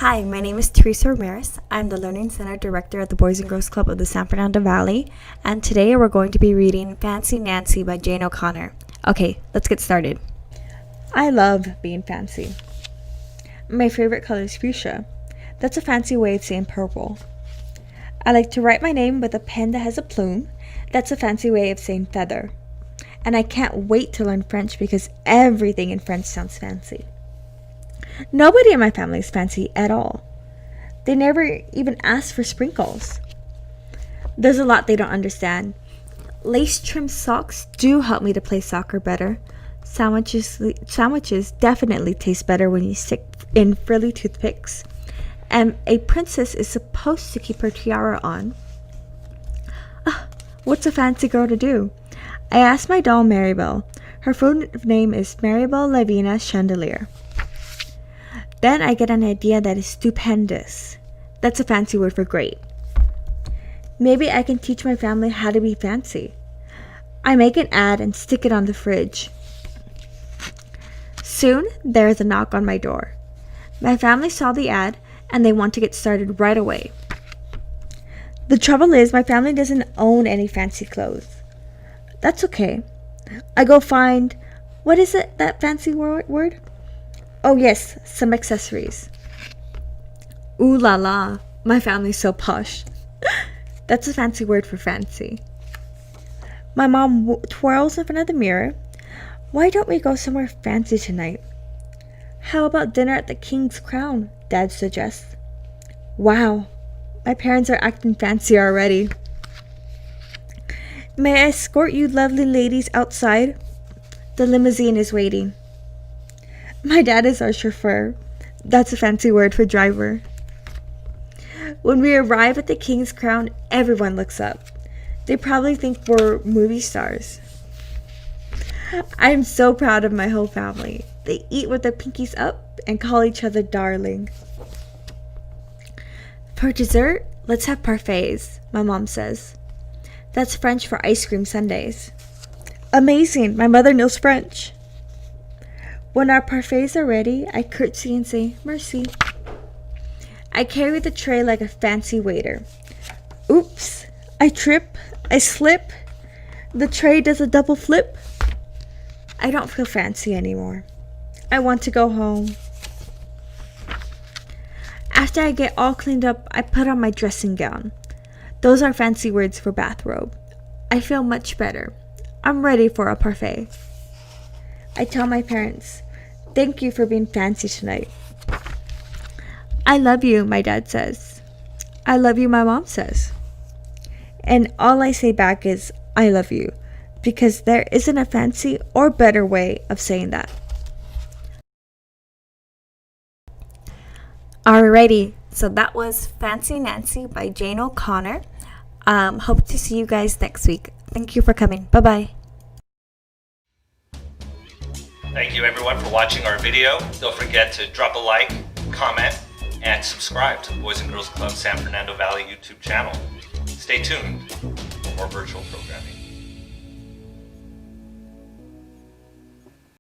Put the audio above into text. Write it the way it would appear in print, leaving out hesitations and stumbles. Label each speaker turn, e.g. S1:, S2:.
S1: Hi, my name is Teresa. I'm the Learning Center Director at the Boys and Girls Club of the San Fernando Valley, and today we're going to be reading Fancy Nancy by Jane O'Connor. Okay, let's get started. I love being fancy. My favorite color is fuchsia. That's a fancy way of saying purple. I like to write my name with a pen that has a plume. That's a fancy way of saying feather. And I can't wait to learn French because everything in French sounds fancy. Nobody in my family is fancy at all. They never even ask for sprinkles. There's a lot they don't understand. Lace-trimmed socks do help me to play soccer better. Sandwiches definitely taste better when you stick in frilly toothpicks. And a princess is supposed to keep her tiara on. What's a fancy girl to do? I asked my doll Maribel. Her full name is Maribel Lavina Chandelier. Then I get an idea that is stupendous. That's a fancy word for great. Maybe I can teach my family how to be fancy. I make an ad and stick it on the fridge. Soon, there is a knock on my door. My family saw the ad and they want to get started right away. The trouble is my family doesn't own any fancy clothes. That's okay. I go find, what is it, that fancy word? Oh yes, some accessories. Ooh la la, my family's so posh. That's a fancy word for fancy. My mom twirls in front of the mirror. Why don't we go somewhere fancy tonight? How about dinner at the King's Crown? Dad suggests. Wow, my parents are acting fancy already. May I escort you lovely ladies outside? The limousine is waiting. My dad is our chauffeur. That's a fancy word for driver. When we arrive at the King's Crown, everyone looks up. They probably think we're movie stars. I'm so proud of my whole family. They eat with their pinkies up and call each other darling. For dessert, let's have parfaits, my mom says. That's French for ice cream sundaes. Amazing, my mother knows French. When our parfaits are ready, I curtsy and say, merci. I carry the tray like a fancy waiter. Oops, I trip, I slip. The tray does a double flip. I don't feel fancy anymore. I want to go home. After I get all cleaned up, I put on my dressing gown. Those are fancy words for bathrobe. I feel much better. I'm ready for a parfait. I tell my parents, thank you for being fancy tonight. I love you, my dad says. I love you, my mom says. And all I say back is, I love you, because there isn't a fancy or better way of saying that. Alrighty, so that was Fancy Nancy by Jane O'Connor. Hope to see you guys next week. Thank you for coming. Bye-bye.
S2: Thank you everyone for watching our video. Don't forget to drop a like, comment, and subscribe to the Boys and Girls Club San Fernando Valley YouTube channel. Stay tuned for more virtual programming.